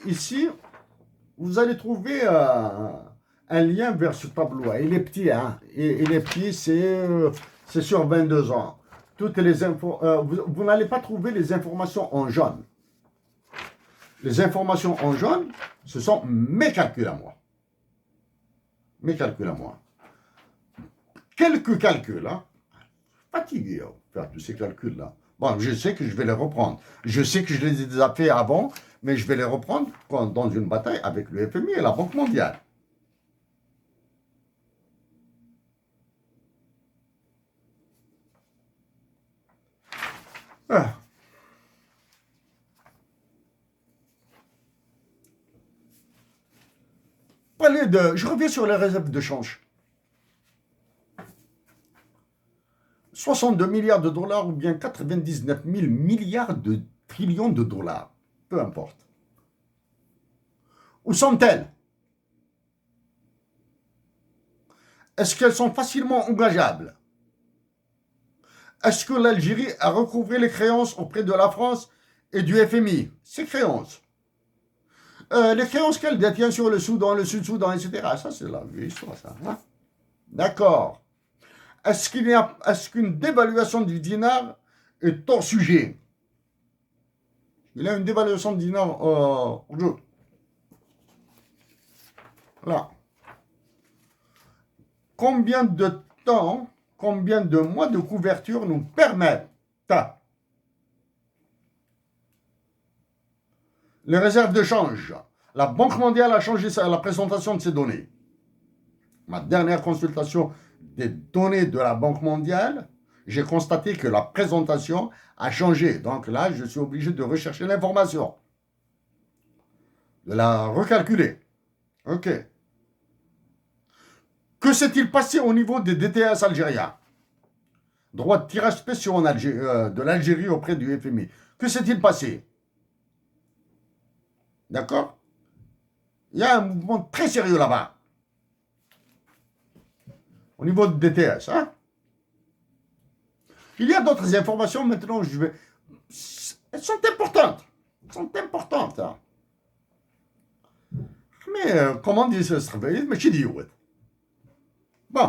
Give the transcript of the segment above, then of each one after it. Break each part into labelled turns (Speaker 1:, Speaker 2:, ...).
Speaker 1: Ici, vous allez trouver un lien vers ce tableau. Il est petit, hein. Il est petit, c'est sur 22 ans. Toutes les infos, vous n'allez pas trouver les informations en jaune. Les informations en jaune, ce sont mes calculs à moi. Mes calculs à moi. Quelques calculs, hein. Fatigué de faire tous ces calculs-là. Bon, je sais que je vais les reprendre. Je sais que je les ai déjà fait avant, mais je vais les reprendre dans une bataille avec le FMI et la Banque mondiale. Ah. Je reviens sur les réserves de change. 62 milliards de dollars ou bien 99 000 milliards de trillions de dollars. Peu importe. Où sont-elles? Est-ce qu'elles sont facilement engageables? Est-ce que l'Algérie a recouvré les créances auprès de la France et du FMI? Ces créances. Les créances qu'elle détient sur le Soudan, le Sud-Soudan, etc. Ça, c'est la vieille histoire, ça. Hein? D'accord. Est-ce qu'une dévaluation du dinar est hors sujet? Il y a une dévaluation du dinar au jeu. Là. Combien de temps, combien de mois de couverture nous permettent les réserves de change? La Banque mondiale a changé la présentation de ces données. Ma dernière consultation des données de la Banque mondiale, j'ai constaté que la présentation a changé. Donc là, je suis obligé de rechercher l'information, de la recalculer. OK. Que s'est-il passé au niveau des DTS algériens? Droit de tirage spéciaux de l'Algérie auprès du FMI. Que s'est-il passé? D'accord? Il y a un mouvement très sérieux là-bas. Au niveau de DTS. Hein? Il y a d'autres informations maintenant. Elles sont importantes. Elles sont importantes. Hein? Mais comment dire ça se réveille? Mais je dis ouais. Bon.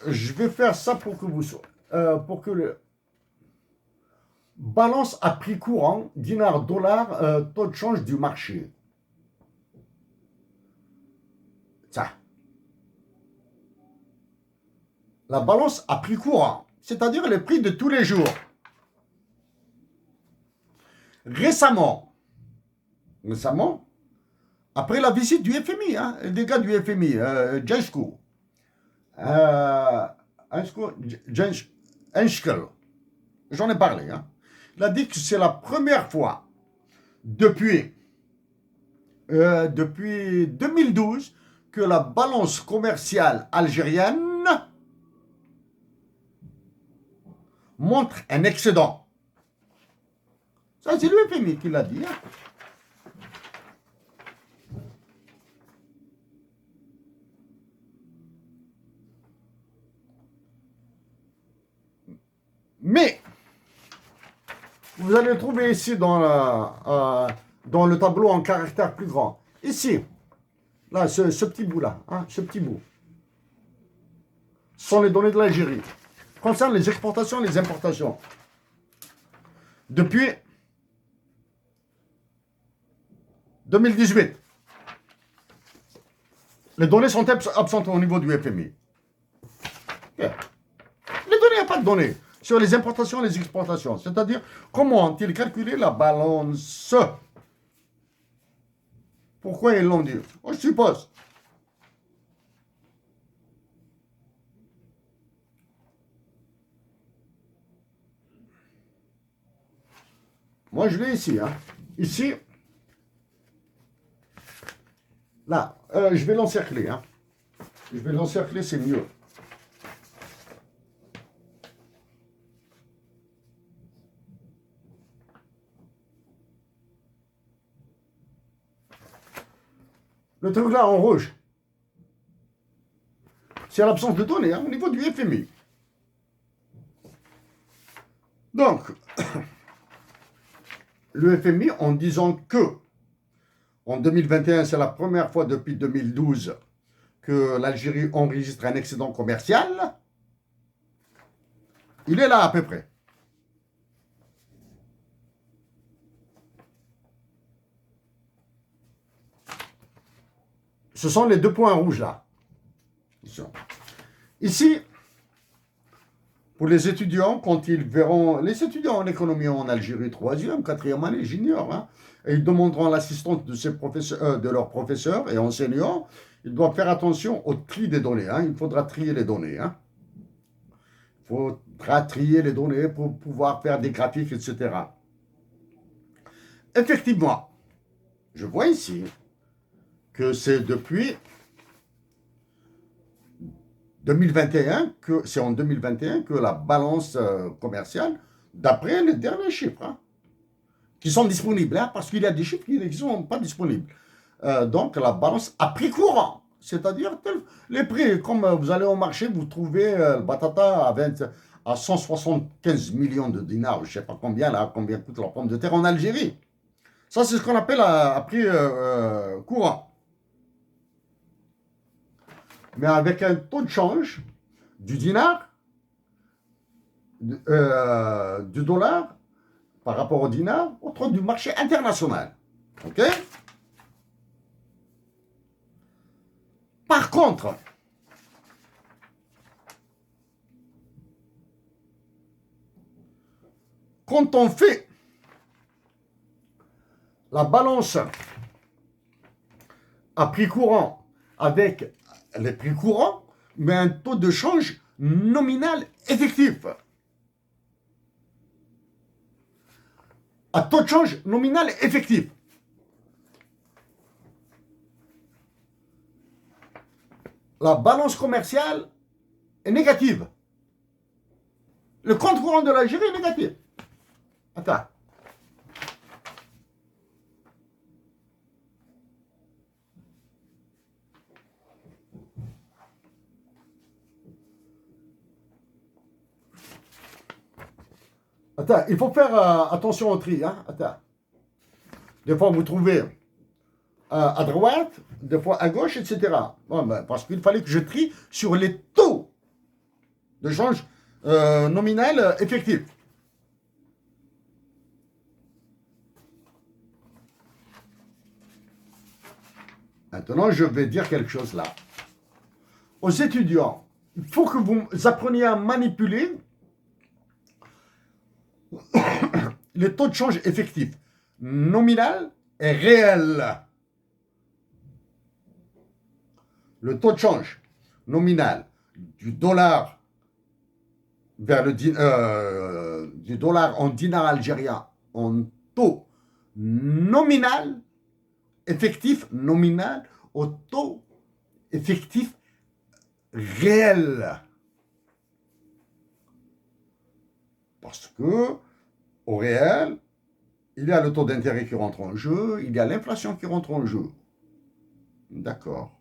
Speaker 1: Je vais faire ça pour que vous pour que le balance à prix courant, dinar, dollar, taux de change du marché. Ça. La balance à prix courant, c'est-à-dire les prix de tous les jours. Récemment, après la visite du FMI, hein, des gars du FMI, Jensko, Enschkel, j'en ai parlé, hein. Il a dit que c'est la première fois depuis 2012 que la balance commerciale algérienne montre un excédent. Ça, c'est le FMI qui l'a dit. Hein. Mais, vous allez trouver ici dans le tableau en caractère plus grand. Ici, là, ce petit bout-là, hein, ce petit bout. Ce sont les données de l'Algérie. Concernant les exportations et les importations. Depuis 2018, les données sont absentes au niveau du FMI. Yeah. Les données, il n'y a pas de données sur les importations et les exportations. C'est-à-dire, comment ont-ils calculé la balance? Pourquoi ils l'ont dit? Je suppose. Moi, je l'ai ici. Hein. Ici, là, je vais l'encercler. Hein. Je vais l'encercler, c'est mieux. Le truc là en rouge, C'est l'absence de données au niveau du FMI. Donc, le FMI, en disant que en 2021, c'est la première fois depuis 2012 que l'Algérie enregistre un excédent commercial, il est là à peu près. Ce sont les deux points rouges là. Ici, pour les étudiants, quand ils verront, les étudiants en économie en Algérie, 3e, 4e année, junior, hein, et ils demanderont l'assistance de leurs professeurs et enseignants, ils doivent faire attention au tri des données. Hein. Il faudra trier les données. Hein. Il faudra trier les données pour pouvoir faire des graphiques, etc. Effectivement, je vois ici que c'est depuis 2021, c'est en 2021 que la balance commerciale, d'après les derniers chiffres, hein, qui sont disponibles, hein, parce qu'il y a des chiffres qui ne sont pas disponibles. Donc la balance à prix courant, c'est-à-dire les prix, comme vous allez au marché, vous trouvez le batata à 175 millions de dinars, je ne sais pas combien, là, combien coûte la pomme de terre en Algérie. Ça, c'est ce qu'on appelle à prix courant. Mais avec un taux de change du dinar, du dollar, par rapport au dinar, autour du marché international. OK? Par contre, quand on fait la balance à prix courant avec les prix courants, mais un taux de change nominal effectif. Un taux de change nominal effectif. La balance commerciale est négative. Le compte courant de l'Algérie est négatif. Attends. Attends, il faut faire attention au tri. Hein? Attends. Des fois, vous trouvez à droite, des fois à gauche, etc. Bon, ben, parce qu'il fallait que je trie sur les taux de change nominal effectif. Maintenant, je vais dire quelque chose là. Aux étudiants, il faut que vous appreniez à manipuler les taux de change effectifs, nominal et réel. Le taux de change nominal du dollar vers du dollar en dinar algérien en taux nominal, effectif nominal au taux effectif réel. Parce que au réel, il y a le taux d'intérêt qui rentre en jeu, il y a l'inflation qui rentre en jeu. D'accord.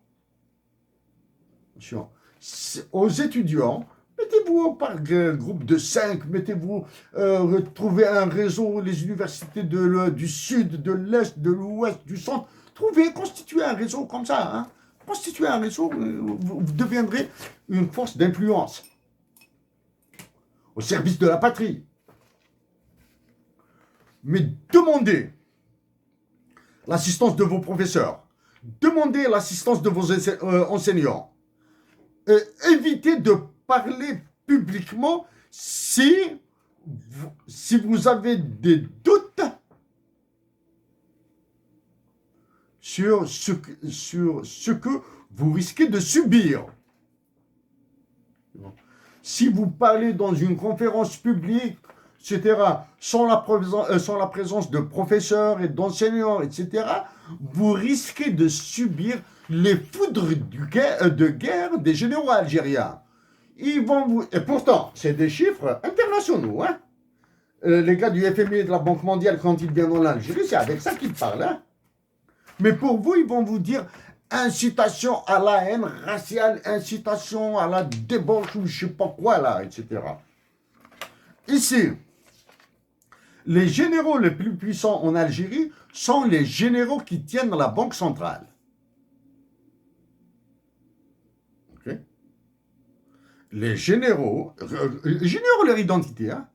Speaker 1: Aux étudiants, mettez-vous par groupe de 5, mettez-vous, retrouvez un réseau, les universités du sud, de l'est, de l'ouest, du centre. Trouvez, constituez un réseau comme ça. Hein. Constituez un réseau, vous deviendrez une force d'influence au service de la patrie. Mais demandez l'assistance de vos professeurs, demandez l'assistance de vos enseignants. Évitez de parler publiquement si vous avez des doutes sur ce que vous risquez de subir. Si vous parlez dans une conférence publique, etc., sans la présence de professeurs et d'enseignants, etc., vous risquez de subir les foudres de guerre des généraux algériens. Ils vont vous... Et pourtant, c'est des chiffres internationaux. Hein? Les gars du FMI et de la Banque mondiale, quand ils viennent en Algérie, c'est avec ça qu'ils parlent. Hein? Mais pour vous, ils vont vous dire incitation à la haine raciale, incitation à la débauche ou je sais pas quoi là, etc. Ici, les généraux les plus puissants en Algérie sont les généraux qui tiennent la banque centrale. Okay. Les généraux, j'ignoره leur identité, hein,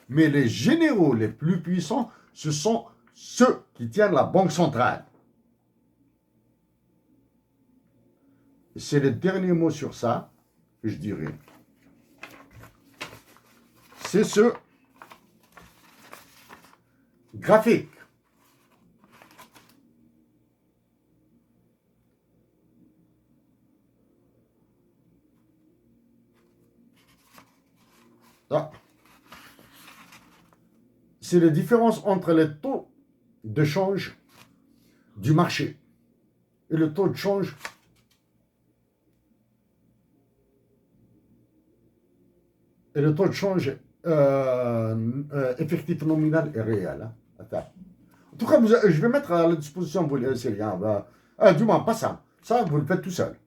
Speaker 1: mais les généraux les plus puissants, ce sont ceux qui tiennent la banque centrale. C'est le dernier mot sur ça que je dirais. C'est ce graphique. C'est la différence entre les taux de change du marché et le taux de change effectif nominal et réel. Hein. Attends. En tout cas, je vais mettre à la disposition vous les Syriens. Du moins, pas ça. Ça, vous le faites tout seul.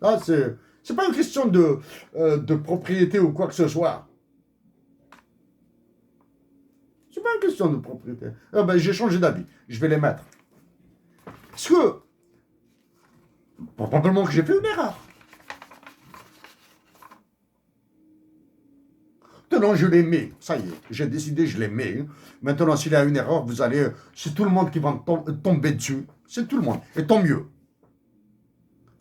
Speaker 1: Là, c'est pas une question de propriété ou quoi que ce soit. C'est pas une question de propriété. J'ai changé d'avis. Je vais les mettre. Parce que, probablement que j'ai fait une erreur. Maintenant, je les mets. Ça y est, j'ai décidé, je les mets. Maintenant, s'il y a une erreur, c'est tout le monde qui va tomber dessus. C'est tout le monde. Et tant mieux.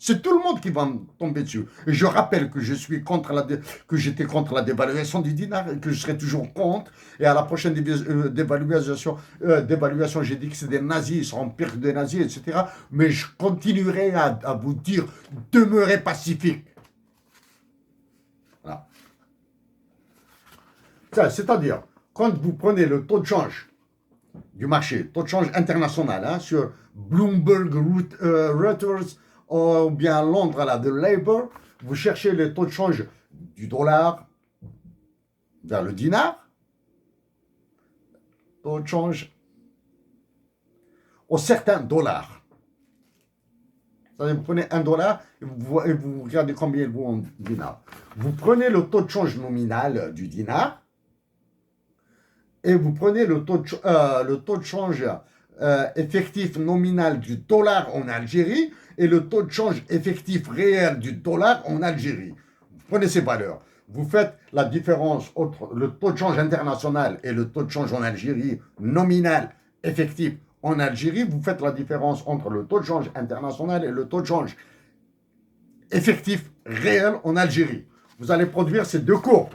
Speaker 1: C'est tout le monde qui va me tomber dessus. Et je rappelle que j'étais contre la dévaluation du dinar et que je serai toujours contre. Et à la prochaine dévaluation, j'ai dit que c'est des nazis, ils seront pires que des nazis, etc. Mais je continuerai à vous dire, demeurez pacifique. Voilà. C'est-à-dire, quand vous prenez le taux de change du marché, taux de change international, hein, sur Bloomberg, Reuters, ou bien à Londres, là, de Labour, vous cherchez le taux de change du dollar vers le dinar, taux de change au certain dollar. C'est-à-dire, vous prenez $1 et vous regardez combien il vaut en dinar. Vous prenez le taux de change nominal du dinar et vous prenez le taux de change effectif nominal du dollar en Algérie et le taux de change effectif réel du dollar en Algérie. Vous prenez ces valeurs. Vous faites la différence entre le taux de change international et le taux de change en Algérie nominal effectif en Algérie. Vous faites la différence entre le taux de change international et le taux de change effectif réel en Algérie. Vous allez produire ces deux courbes.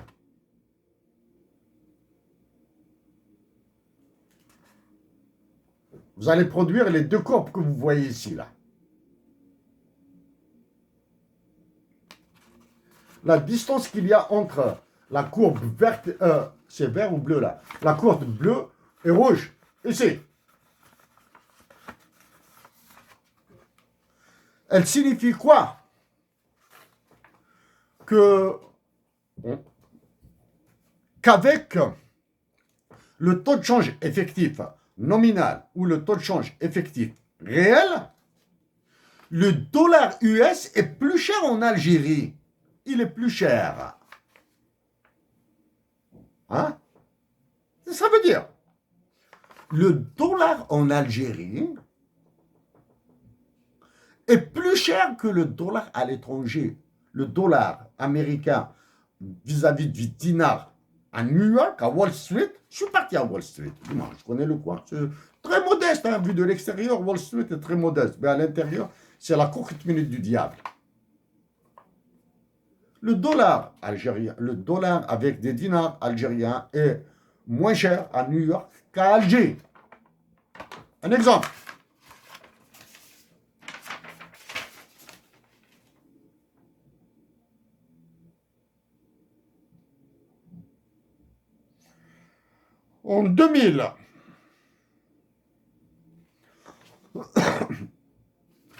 Speaker 1: Vous allez produire les deux courbes que vous voyez ici, là. La distance qu'il y a entre la courbe verte, c'est vert ou bleu, là. La courbe bleue et rouge, ici. Elle signifie quoi? Qu'avec le taux de change effectif nominal ou le taux de change effectif réel, le dollar US est plus cher en Algérie. Il est plus cher. Hein? Ça veut dire, le dollar en Algérie est plus cher que le dollar à l'étranger. Le dollar américain vis-à-vis du dinar à New York, à Wall Street. Je suis parti à Wall Street. Non, je connais le coin. C'est très modeste, hein, vu de l'extérieur. Wall Street est très modeste. Mais à l'intérieur, c'est la courte minute du diable. Le dollar algérien, le dollar avec des dinars algériens est moins cher à New York qu'à Alger. Un exemple. En 2000,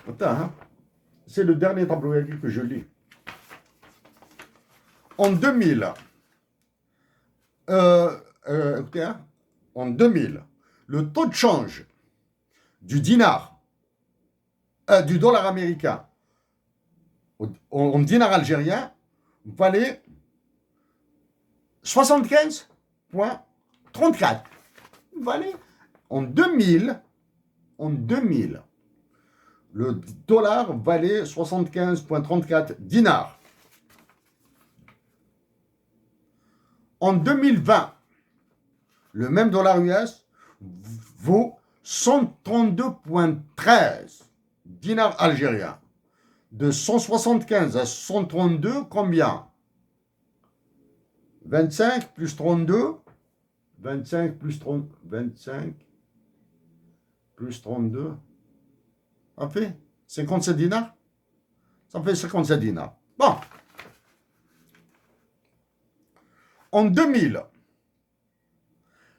Speaker 1: attends, hein, c'est le dernier tableau que je lis. En 2000, écoutez, hein, en 2000, le taux de change du dinar du dollar américain en dinar algérien valait 75,34. Valait en 2000, le dollar valait 75,34 dinars. En 2020, le même dollar US vaut 132,13 dinars algériens. De 175 à 132, combien? 25 plus 32, 25 plus 30, 25 plus 32, ça fait 57 dinars. Ça fait 57 dinars. Bon. En 2000,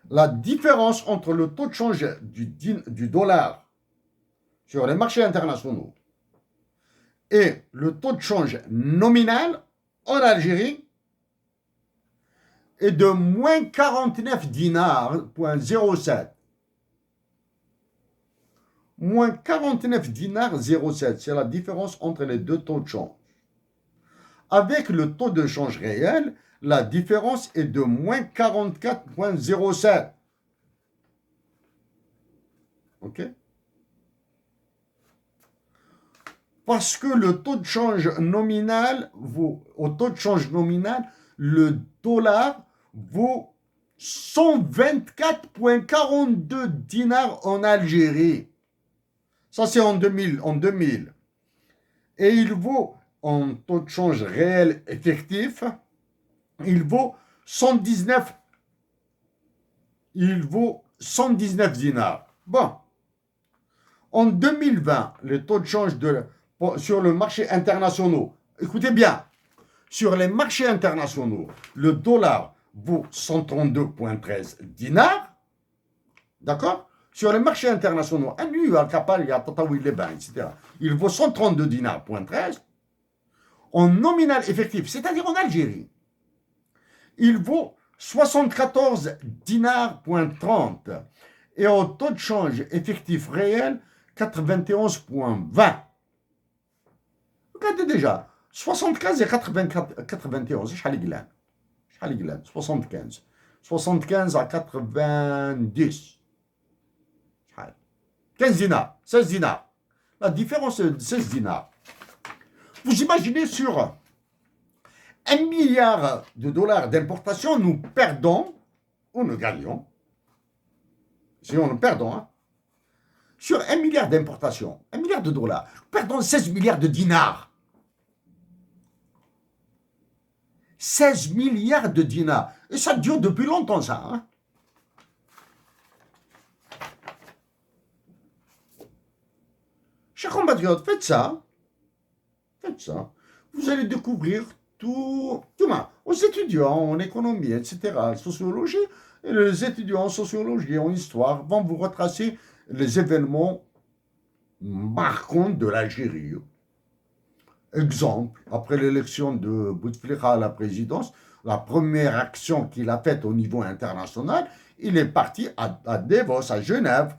Speaker 1: la différence entre le taux de change du dollar sur les marchés internationaux et le taux de change nominal en Algérie est de moins 49 dinars,07. Moins 49 dinars,07, c'est la différence entre les deux taux de change. Avec le taux de change réel, la différence est de moins 44,07. OK? Parce que le taux de change nominal au taux de change nominal, le dollar vaut 124,42 dinars en Algérie. Ça, c'est en 2000. Et il vaut, en taux de change réel effectif, il vaut 119 dinars. Bon. En 2020, le taux de change sur le marché international, écoutez bien, sur les marchés internationaux, le dollar vaut 132,13 dinars, d'accord? Sur les marchés internationaux, etc., il vaut 132 dinars,13. En nominal effectif, c'est-à-dire en Algérie, il vaut 74 dinars,30. Et au taux de change effectif réel, 91,20. Regardez déjà, 75 et 91, شحال يقلان 75. 75 à 90. 15 dinars, 16 dinars. La différence est de 16 dinars. Vous imaginez sur 1 milliard de dollars d'importation, nous perdons, ou nous gagnons, si on nous perdons, hein, sur 1 milliard d'importation, 1 milliard de dollars, nous perdons 16 milliards de dinars. 16 milliards de dinars. Et ça dure depuis longtemps, ça. Hein. Chers compatriotes, faites ça. Faites ça. Vous allez découvrir tout aux étudiants en économie, etc., en sociologie, et les étudiants en sociologie, en histoire, vont vous retracer les événements marquants de l'Algérie. Exemple, après l'élection de Bouteflika à la présidence, la première action qu'il a faite au niveau international, il est parti à Davos, à Genève,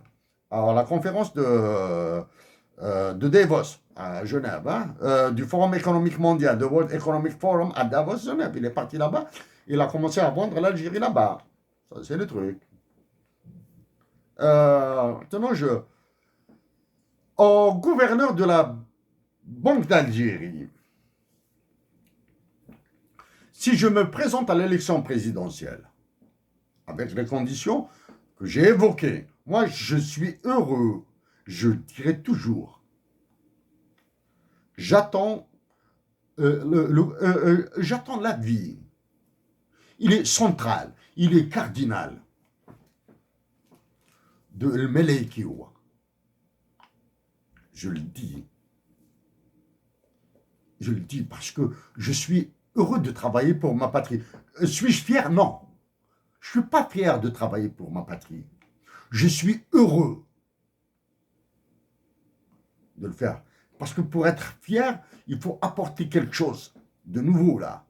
Speaker 1: à la conférence de Davos, à Genève, hein, du Forum économique mondial, de World Economic Forum à Davos, Genève. Il est parti là-bas, il a commencé à vendre l'Algérie là-bas. Ça, c'est le truc. Maintenant, au gouverneur de la Banque d'Algérie, si je me présente à l'élection présidentielle, avec les conditions que j'ai évoquées, moi, je suis heureux, je dirai toujours, j'attends j'attends l'avis. Il est central, il est cardinal de El Melekiwa. Je le dis parce que je suis heureux de travailler pour ma patrie. Suis-je fier? Non. Je ne suis pas fier de travailler pour ma patrie. Je suis heureux de le faire. Parce que pour être fier, il faut apporter quelque chose de nouveau là.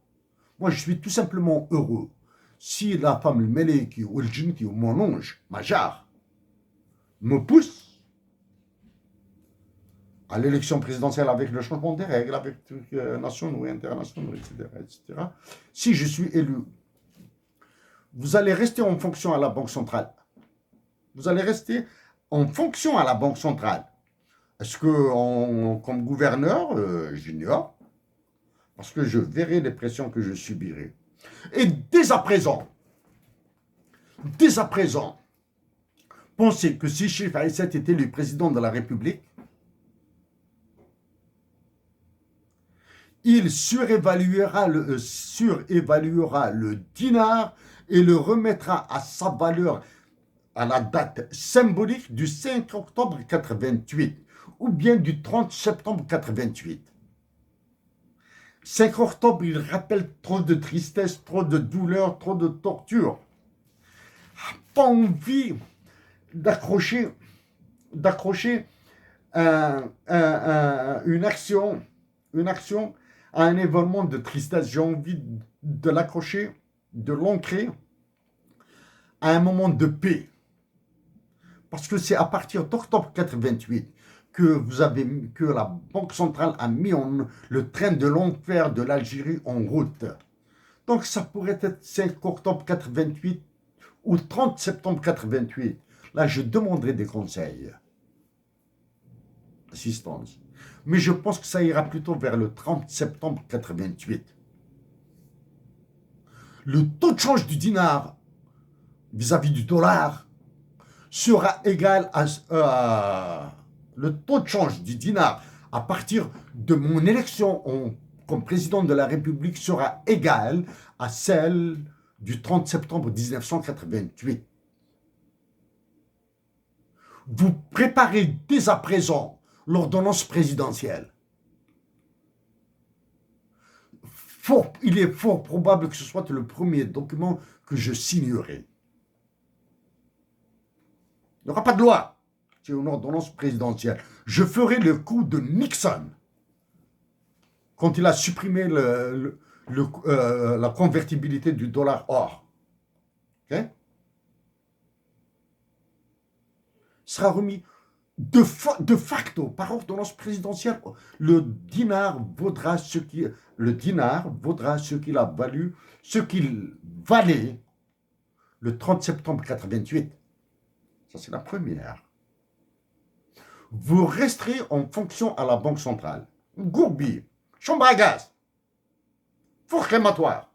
Speaker 1: Moi, je suis tout simplement heureux. Si la femme, le Meleki ou le Jinti ou mon ange, ma jarre, me pousse, à l'élection présidentielle avec le changement des règles, avec trucs nationaux et internationaux, etc., etc. Si je suis élu, vous allez rester en fonction à la Banque centrale. Vous allez rester en fonction à la Banque centrale. Est-ce que, comme gouverneur, j'ignore, parce que je verrai les pressions que je subirai. Et dès à présent, pensez que si Chérif Aïssat était le président de la République, il surévaluera le dinar et le remettra à sa valeur à la date symbolique du 5 octobre 88 ou bien du 30 septembre 88. 5 octobre, il rappelle trop de tristesse, trop de douleur, trop de torture. Pas envie d'accrocher une action à un événement de tristesse. J'ai envie de l'accrocher, de l'ancrer à un moment de paix. Parce que c'est à partir d'octobre 88 que la Banque centrale a mis le train de l'enfer de l'Algérie en route. Donc ça pourrait être 5 octobre 88 ou 30 septembre 88. Là, je demanderai des conseils, assistance. Mais je pense que ça ira plutôt vers le 30 septembre 88. Le taux de change du dinar vis-à-vis du dollar sera égal à le taux de change du dinar à partir de mon élection comme président de la République sera égal à celle du 30 septembre 1988. Vous préparez dès à présent l'ordonnance présidentielle. Il est fort probable que ce soit le premier document que je signerai. Il n'y aura pas de loi. C'est une ordonnance présidentielle. Je ferai le coup de Nixon quand il a supprimé la convertibilité du dollar or. Okay? Sera remis de facto par ordonnance présidentielle. Le dinar vaudra ce qu'il a valu, ce qu'il valait le 30 septembre 88. Ça, c'est la première. Vous resterez en fonction à la Banque centrale. Gourbi, chambre à gaz, four crématoire.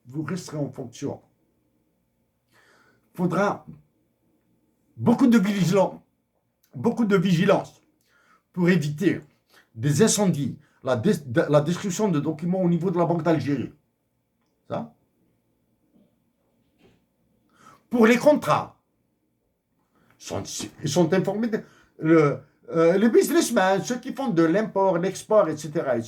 Speaker 1: Vous resterez en fonction. Il faudra beaucoup de vigilance pour éviter des incendies, la destruction de documents au niveau de la Banque d'Algérie. Ça. Pour les contrats, ils sont informés. Les businessmen, ceux qui font de l'import, l'export, etc.,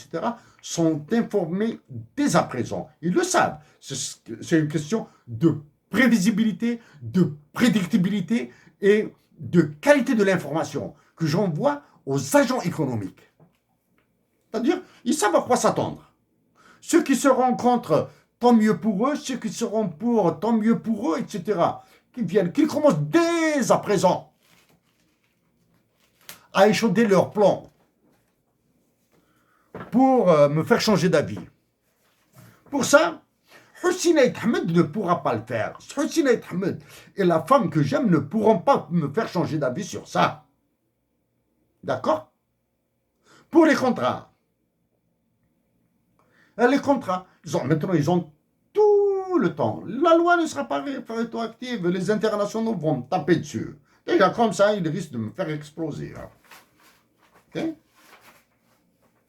Speaker 1: sont informés dès à présent. Ils le savent. C'est une question de prévisibilité, de prédictibilité et de qualité de l'information que j'envoie aux agents économiques. C'est-à-dire, ils savent à quoi s'attendre. Ceux qui se rencontrent, tant mieux pour eux. Ceux qui seront pour, tant mieux pour eux, etc. Qu'ils commencent dès à présent à échauder leur plan pour me faire changer d'avis. Pour ça, Hussein Ahmed ne pourra pas le faire. Hussein Ahmed et la femme que j'aime ne pourront pas me faire changer d'avis sur ça. D'accord? Pour les contrats. Maintenant, ils ont tout le temps. La loi ne sera pas rétroactive. Les internationaux vont me taper dessus. Déjà, comme ça, ils risquent de me faire exploser. Hein. Okay?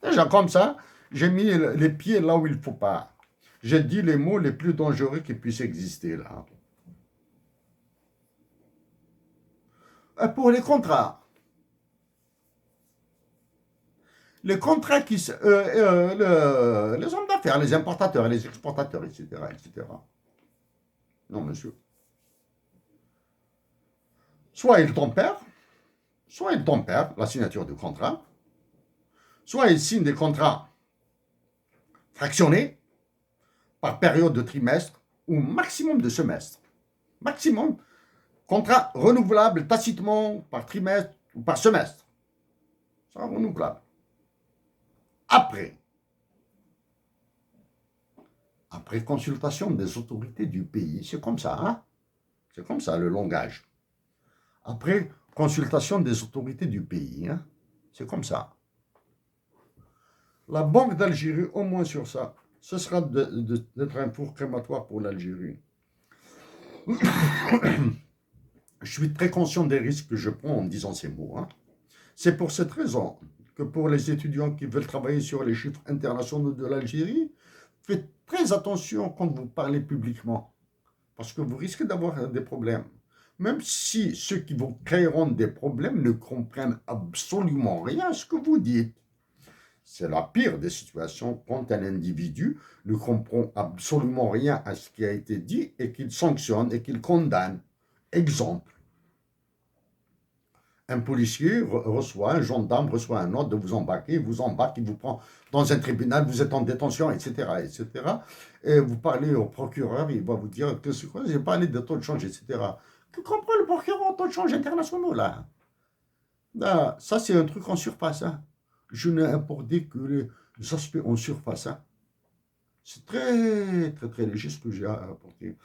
Speaker 1: Déjà, comme ça, j'ai mis les pieds là où il ne faut pas. J'ai dit les mots les plus dangereux qui puissent exister là. Et pour les contrats qui... les hommes d'affaires, les importateurs, les exportateurs, etc., etc. Non, monsieur. Soit ils tempèrent la signature du contrat, soit ils signent des contrats fractionnés par période de trimestre ou maximum de semestre. Maximum. Contrat renouvelable tacitement par trimestre ou par semestre. sera renouvelable. Après consultation des autorités du pays, c'est comme ça, hein? C'est comme ça le langage. Après consultation des autorités du pays, hein? C'est comme ça. La Banque d'Algérie, au moins sur ça, ce sera d'être un four crématoire pour l'Algérie. Je suis très conscient des risques que je prends en disant ces mots, hein. C'est pour cette raison que pour les étudiants qui veulent travailler sur les chiffres internationaux de l'Algérie, faites très attention quand vous parlez publiquement, parce que vous risquez d'avoir des problèmes. Même si ceux qui vous créeront des problèmes ne comprennent absolument rien à ce que vous dites. C'est la pire des situations quand un individu ne comprend absolument rien à ce qui a été dit et qu'il sanctionne et qu'il condamne. Exemple. Un policier reçoit, un gendarme reçoit un ordre de vous embarquer, il vous embarque, il vous prend dans un tribunal, vous êtes en détention, etc., etc. Et vous parlez au procureur, il va vous dire que c'est quoi, j'ai parlé de taux de change, etc. Que comprend le procureur en taux de change internationaux, là? Là, ça, c'est un truc en surface, hein. Je n'ai apporté que les aspects en surface, hein. C'est très, très, très léger ce que j'ai apporté.